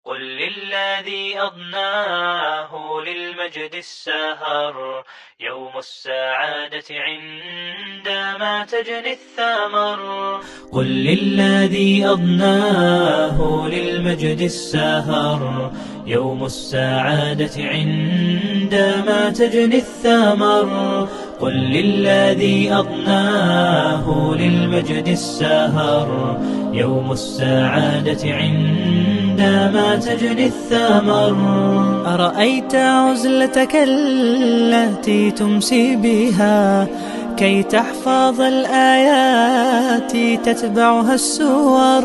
قل للذي أضناه للمجد السهر يوم السعادة عندما تجني الثمر. قل للذي أضناه للمجد السهر يوم السعادة عندما تجني الثمر. قل للذي أضناه للمجد السهر يوم السعادة عندما تجني الثمر. أرأيت عزلتك التي تمسي بها كي تحفظ الآيات تتبعها السور؟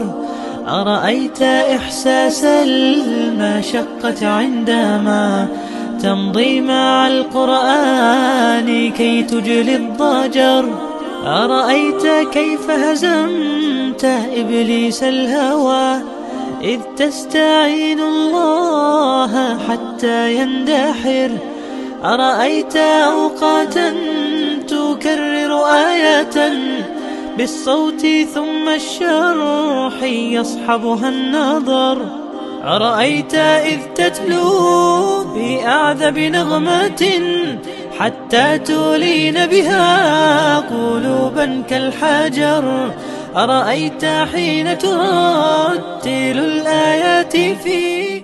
أرأيت إحساس المشقة عندما تمضي مع القرآن كي تجلي الضجر؟ أرأيت كيف هزمت إبليس الهوى إذ تستعين الله حتى يندحر؟ أرأيت أوقاتا تكرر آية بالصوت ثم الشرح يصحبها النظر؟ أرأيت إذ تتلو بأعذب نغمة حتى تولين بها قلوبا كالحجر؟ أرأيت حين ترتل الآيات في